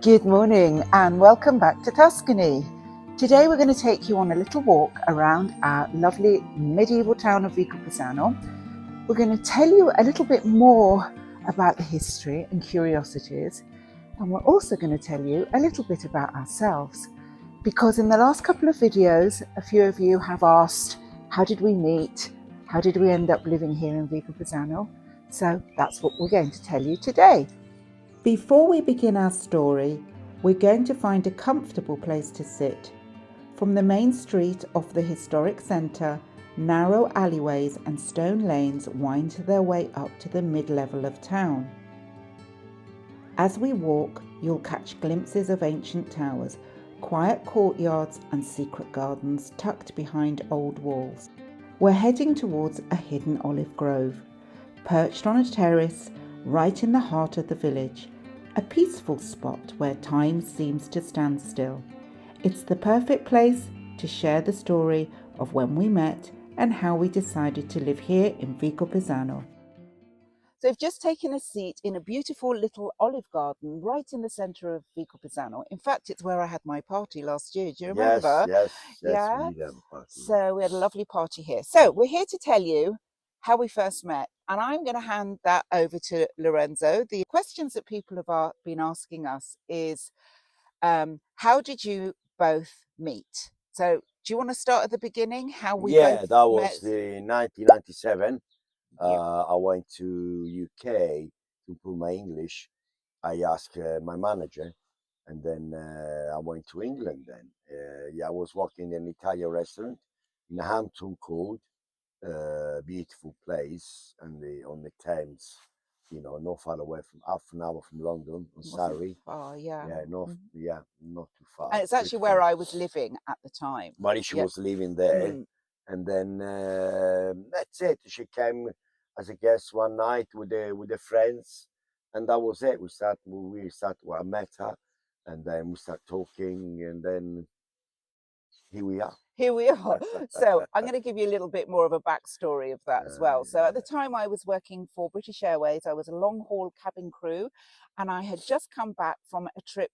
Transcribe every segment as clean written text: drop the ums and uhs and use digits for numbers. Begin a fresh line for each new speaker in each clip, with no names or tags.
Good morning and welcome back to Tuscany. Today we're going to take you on a little walk around our lovely medieval town of Vicopisano. We're going to tell you a little bit more about the history and curiosities, and we're also going to tell you a little bit about ourselves, because in the last couple of videos a few of you have asked, how did we meet? How did we end up living here in Vicopisano? So that's what we're going to tell you today. Before we begin our story, we're going to find a comfortable place to sit. From the main street of the historic centre, narrow alleyways and stone lanes wind their way up to the mid-level of town. As we walk, you'll catch glimpses of ancient towers, quiet courtyards and secret gardens tucked behind old walls. We're heading towards a hidden olive grove, perched on a terrace right in the heart of the village, a peaceful spot where time seems to stand still. It's the perfect place to share the story of when we met and how we decided to live here in Vicopisano. So I've just taken a seat in a beautiful little olive garden right in the centre of Vicopisano. In fact, it's where I had my party last year. Do you remember?
Yes,
Yeah.
we did have a party.
So we had a lovely party here. So we're here to tell you how we first met, and I'm going to hand that over to Lorenzo. The questions that people have been asking us is, how did you both meet? So do you want to start at the beginning? How we both met?
That was the 1997. I went to UK to improve my English. I asked my manager, and then I went to England. Then I was working in an Italian restaurant in Hampton, beautiful place, and on the Thames. Not far away from half an hour from London, on Surrey.
Far, yeah.
Not too far.
And it's actually where I was living at the time.
Marisha was living there, and then that's it. She came as a guest one night with the friends, and that was it. I met her, and then we started talking, and then here we are.
So I'm going to give you a little bit more of a backstory of that as well. So at the time I was working for British Airways. I was a long haul cabin crew, and I had just come back from a trip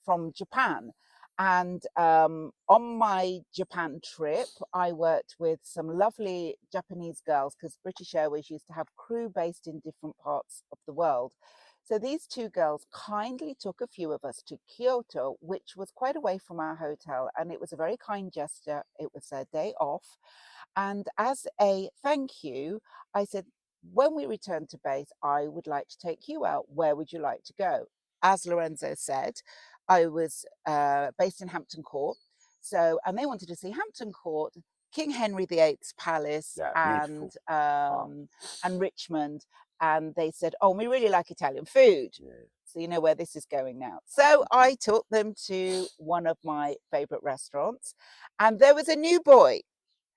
from Japan. And on my Japan trip, I worked with some lovely Japanese girls, because British Airways used to have crew based in different parts of the world. So these two girls kindly took a few of us to Kyoto, which was quite away from our hotel, and it was a very kind gesture. It was their day off. And as a thank you, I said, when we return to base, I would like to take you out. Where would you like to go? As Lorenzo said, I was based in Hampton Court. And they wanted to see Hampton Court, King Henry VIII's palace, and Richmond. And they said, oh, we really like Italian food. So you know where this is going now. So I took them to one of my favorite restaurants, and there was a new boy.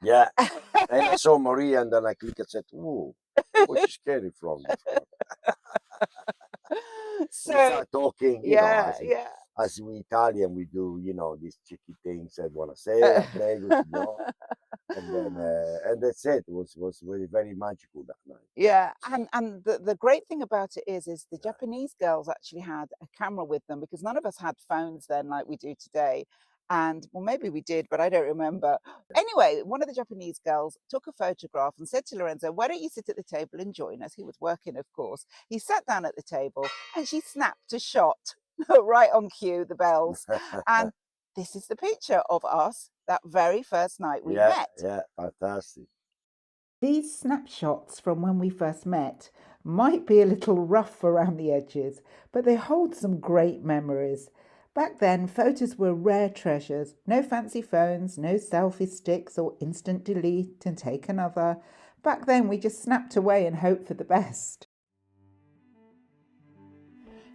Yeah. And I saw Maria, and then I clicked and said, "Ooh, where's she scary from?"
So
we start talking, as we Italian, we do, these cheeky things. I want to say, and then and that's it. It was very, very magical that night.
Yeah, and the great thing about it is the Japanese girls actually had a camera with them, because none of us had phones then like we do today. And well, maybe we did, but I don't remember. Anyway, one of the Japanese girls took a photograph and said to Lorenzo, why don't you sit at the table and join us? He was working, of course. He sat down at the table and she snapped a shot right on cue, the bells. And this is the picture of us that very first night we met.
Yeah, fantastic.
These snapshots from when we first met might be a little rough around the edges, but they hold some great memories. Back then, photos were rare treasures. No fancy phones, no selfie sticks or instant delete and take another. Back then, we just snapped away and hoped for the best.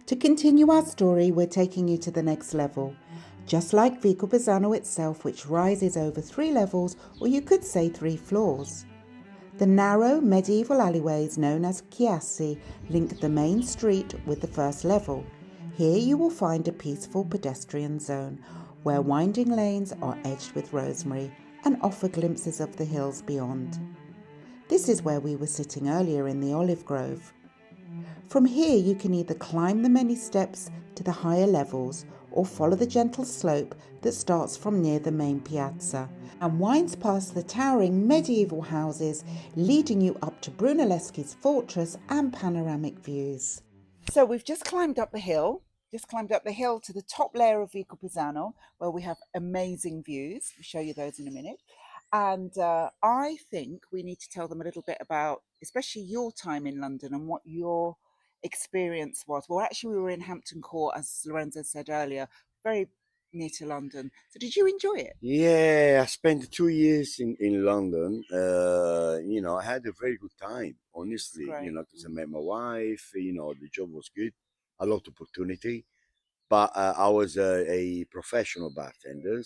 To continue our story, we're taking you to the next level. Just like Vicopisano itself, which rises over 3 levels, or you could say 3 floors. The narrow medieval alleyways known as chiassi link the main street with the first level. Here you will find a peaceful pedestrian zone where winding lanes are edged with rosemary and offer glimpses of the hills beyond. This is where we were sitting earlier in the olive grove. From here you can either climb the many steps to the higher levels or follow the gentle slope that starts from near the main piazza and winds past the towering medieval houses, leading you up to Brunelleschi's fortress and panoramic views. So we've just climbed up the hill to the top layer of Vicopisano, where we have amazing views. We'll show you those in a minute. And I think we need to tell them a little bit about, especially your time in London and what your experience was. Well, actually, we were in Hampton Court, as Lorenzo said earlier, very near to London. So did you enjoy it?
Yeah, I spent 2 years in London. I had a very good time, honestly,
Great.
because I met my wife, the job was good, a lot of opportunity. But I was a professional bartender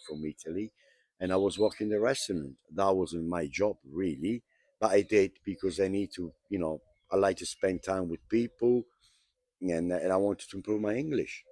from Italy, and I was working the restaurant. That wasn't my job, really, but I did because I need to, I like to spend time with people, and I wanted to improve my English.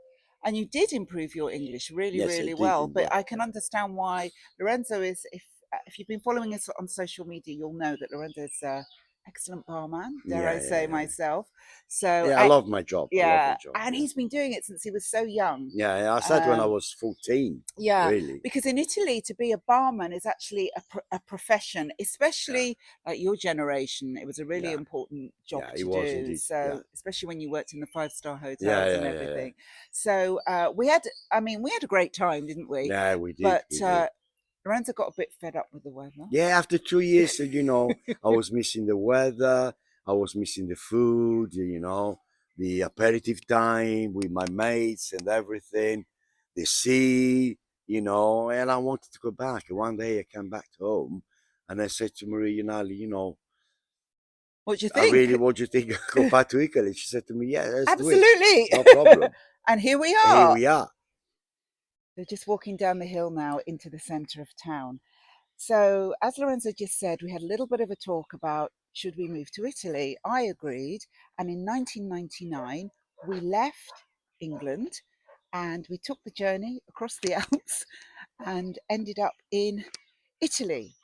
And you did improve your English really,
Yes, I
really
did.
well. But
Yeah,
I can understand why Lorenzo is. If you've been following us on social media, you'll know that Lorenzo is an excellent barman. Dare I
yeah,
say
yeah.
myself? So
Yeah, I love my job. I love my
yeah,
job.
and
Yeah.
he's been doing it since he was so young.
Yeah, I started when I was 14.
Yeah,
Really.
because in Italy, to be a barman is actually a profession, especially like your generation. It was a really
Yeah.
important job
Yeah,
to
it was
do.
indeed.
So,
Yeah.
especially when you worked in the five-star hotels
Yeah,
and
yeah, yeah, yeah.
everything. So, we had a great time, didn't we?
Yeah, we did.
But
We did.
Lorenzo got a bit fed up with the weather.
Yeah, after 2 years, I was missing the weather. I was missing the food, the aperitif time with my mates and everything, the sea, and I wanted to go back. And one day I came back to home and I said to Marie,
What do you
I
think?
really want you to think go back to Italy. She said to me, yeah, let's do it.
Absolutely.
No problem.
And here we
And here
are.
we are.
We're just walking down the hill now into the centre of town. So, as Lorenzo just said, we had a little bit of a talk about should we move to Italy. I agreed. And in 1999, we left England and we took the journey across the Alps and ended up in Italy.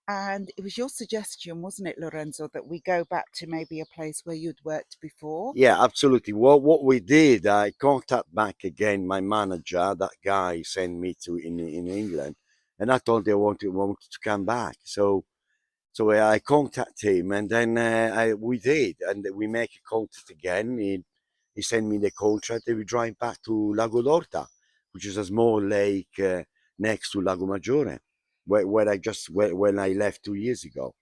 And it was your suggestion, wasn't it, Lorenzo, that we go back to maybe a place where you'd worked before?
Yeah, absolutely. What we did, I contact back again my manager. That guy sent me to in England, and I told him I wanted to come back. So I contacted him, and then we did, and we make a contact again. He sent me the contract, and we drive back to Lago d'Orta, which is a small lake next to Lago Maggiore, where when I left 2 years ago,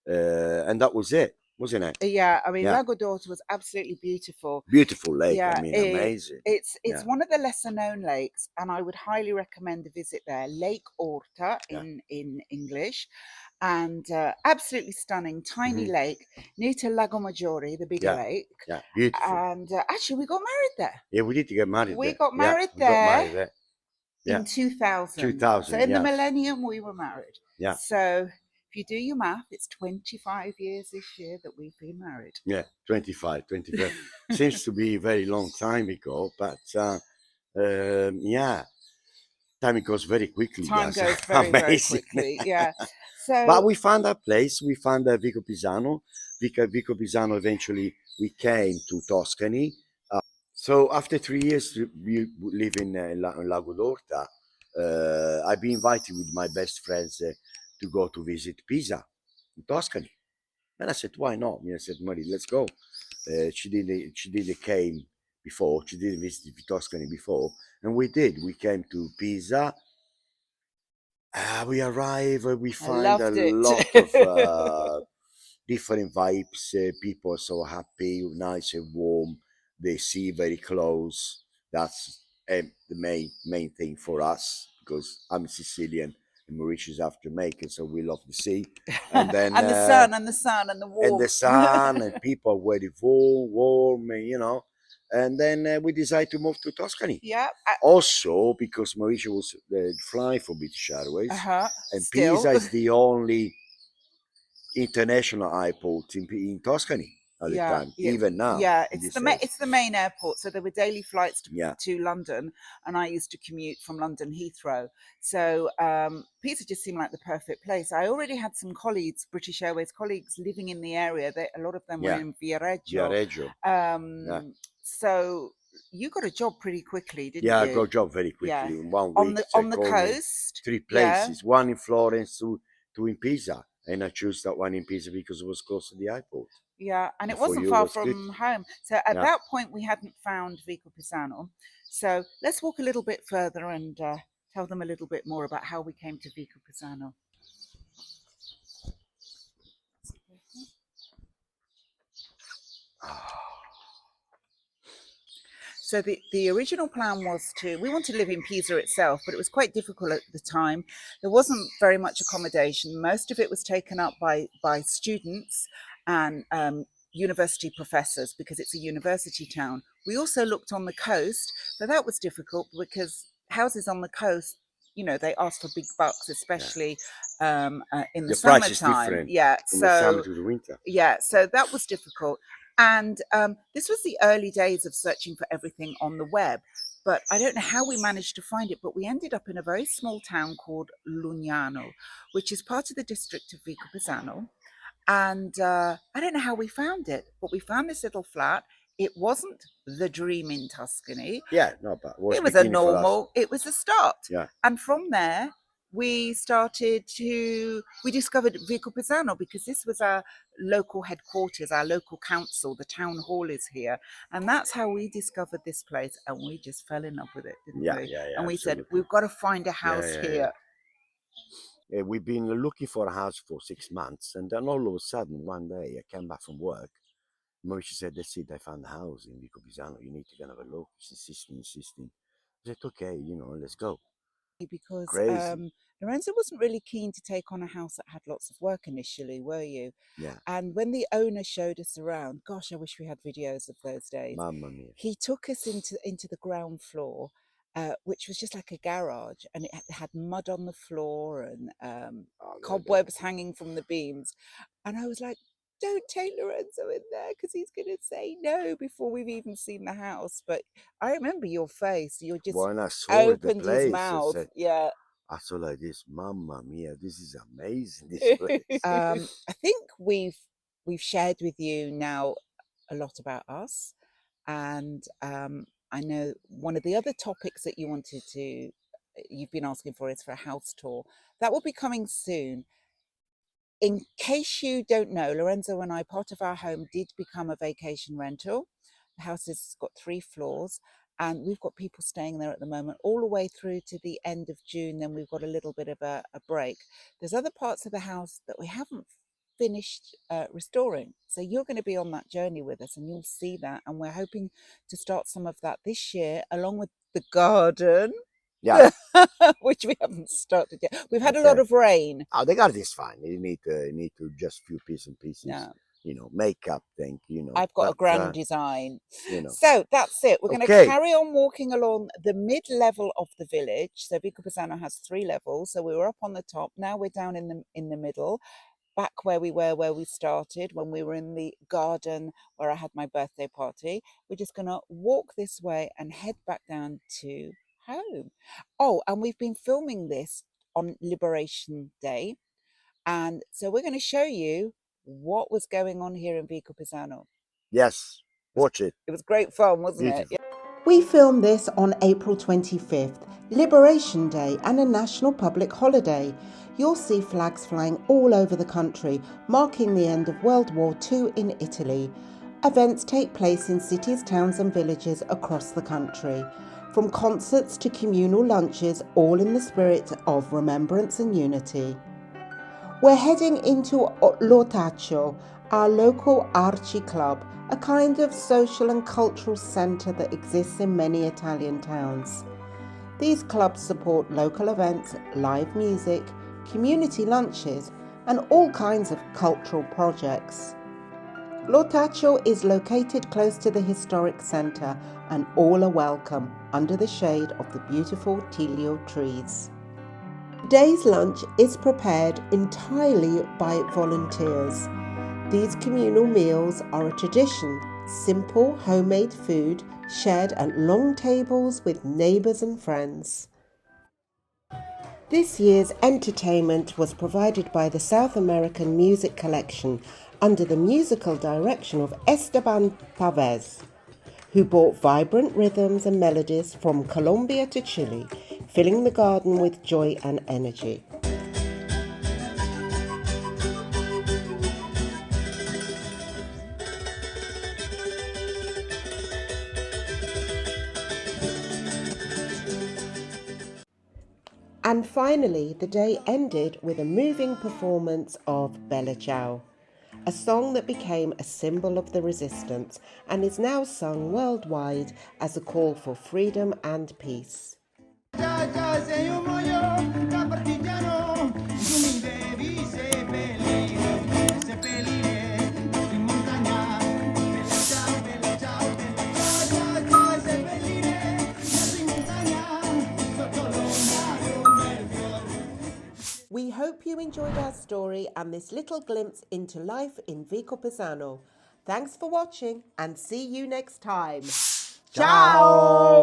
and that was it, wasn't it?
Yeah, I mean,
Yeah,
Lago d'Orta was absolutely beautiful.
beautiful lake. I
Yeah,
mean, amazing.
it's
Yeah,
one of the lesser known lakes, and I would highly recommend a visit there. Lake Orta
yeah.
in English, and absolutely stunning, tiny
Mhm.
lake near to Lago Maggiore, the bigger
Yeah,
lake.
yeah, beautiful.
And actually, we got married there.
Yeah, we need to get married
We
there.
got
Yeah,
married
we got
there
married there.
in
Yeah,
2000. So
2000.
in the
Yes.
millennium, we were married.
Yeah,
So if you do your math, it's 25 years this year that we've been married.
yeah. 25, 25. Seems to be a very long time ago, but yeah, time goes very quickly.
Time
That's
goes very, very
amazing.
quickly. Yeah.
But
So
we found our place. We found Vicopisano. Vicopisano. Eventually, we came to Tuscany. So after 3 years we live in Lago d'Orta, I've been invited with my best friends to go to visit Pisa in Tuscany. And I said, why not? I said, Marie, let's go. She didn't came before. She didn't visit Tuscany before, and we did. We came to Pisa. We arrive. We
I
find a
loved it.
lot of different vibes. People are so happy, nice and warm. They see very close. That's the main thing for us because I'm Sicilian and Mauritius half Jamaican, so we love the sea. And then
And the sun and the sun and the
and the
warmth.
sun and people are very warm, And then we decided to move to Tuscany.
Yeah.
Also, because Mauritius was flying for British Airways, and
Still.
Pisa is the only international airport in Tuscany. at the time, even now.
Yeah, it's the main airport. So there were daily flights to London, and I used to commute from London Heathrow. So Pisa just seemed like the perfect place. I already had some colleagues, British Airways colleagues, living in the area. A lot of them were in Viareggio. So you got a job pretty quickly, didn't you?
Yeah, I got a job very quickly in 1 week.
On the coast.
3 places, one in Florence, two in Pisa, and I chose that one in Pisa because it was close to the airport.
Yeah, and it wasn't far from home. So at that point, we hadn't found Vicopisano. So let's walk a little bit further and tell them a little bit more about how we came to Vicopisano. So the original plan was we wanted to live in Pisa itself, but it was quite difficult at the time. There wasn't very much accommodation. Most of it was taken up by students and university professors because it's a university town. We also looked on the coast, but that was difficult because houses on the coast, they ask for big bucks, especially in the summertime.
Price is different. From the summer to the winter.
Yeah, so that was difficult. And this was the early days of searching for everything on the web. But I don't know how we managed to find it, but we ended up in a very small town called Lugnano, which is part of the district of Vicopisano. And I don't know how we found it, but we found this little flat. It wasn't the dream in Tuscany.
Yeah, no, but
it was it was a start.
Yeah.
And from there, we discovered Vicopisano because this was our local headquarters, our local council, the town hall is here. And that's how we discovered this place. And we just fell in love with it, didn't we?
Yeah,
and we said, we've got to find a house here.
We've been looking for a house for 6 months. And then all of a sudden, one day, I came back from work. Mom, she said, that's it, I found a house in Vicopisano. You need to go and have a look. She's insisting. I said, okay, let's go.
Because Lorenzo wasn't really keen to take on a house that had lots of work initially, were you?
Yeah.
And when the owner showed us around, gosh, I wish we had videos of those days.
Mamma mia.
He took us into the ground floor, which was just like a garage, and it had mud on the floor and cobwebs hanging from the beams. And I was like, don't take Lorenzo in there because he's going to say no before we've even seen the house. But I remember your face. You're just
when I saw
opened
the place,
his mouth.
I saw like this, Mamma mia, this is amazing, this place.
I think we've shared with you now a lot about us. And I know one of the other topics that you've been asking for is for a house tour. That will be coming soon. In case you don't know, Lorenzo and I, part of our home did become a vacation rental. The house has got 3 floors and we've got people staying there at the moment all the way through to the end of June. Then we've got a little bit of a break. There's other parts of the house that we haven't finished restoring. So you're going to be on that journey with us and you'll see that. And we're hoping to start some of that this year along with the garden.
Yeah.
Which we haven't started yet. We've had a lot of rain.
Oh, the garden is fine. You need to just few pieces.
Yeah.
Makeup thing,
I've got a grand design.
So
that's it. We're going to carry on walking along the mid-level of the village. So Vicopisano has 3 levels. So we were up on the top. Now we're down in the middle, back where we started when we were in the garden where I had my birthday party. We're just going to walk this way and head back down to home. Oh, and we've been filming this on Liberation Day, and so we're going to show you what was going on here in Vicopisano.
Yes, watch it.
It was great fun, wasn't it?
We filmed this on April 25th, Liberation Day, and a national public holiday. You'll see flags flying all over the country, marking the end of World War II in Italy. Events take place in cities, towns and villages across the country. From concerts to communal lunches, all in the spirit of remembrance and unity. We're heading into L'Ortaccio, our local Arci club, a kind of social and cultural centre that exists in many Italian towns. These clubs support local events, live music, community lunches, and all kinds of cultural projects. L'Ortaccio is located close to the historic centre, and all are welcome under the shade of the beautiful Tiglio trees. Today's lunch is prepared entirely by volunteers. These communal meals are a tradition, simple homemade food shared at long tables with neighbours and friends. This year's entertainment was provided by the South American Music Collection under the musical direction of Esteban Pavez, who brought vibrant rhythms and melodies from Colombia to Chile, filling the garden with joy and energy. And finally, the day ended with a moving performance of Bella Ciao, a song that became a symbol of the resistance and is now sung worldwide as a call for freedom and peace. We hope you enjoyed our story and this little glimpse into life in Vicopisano. Thanks for watching and see you next time. Ciao!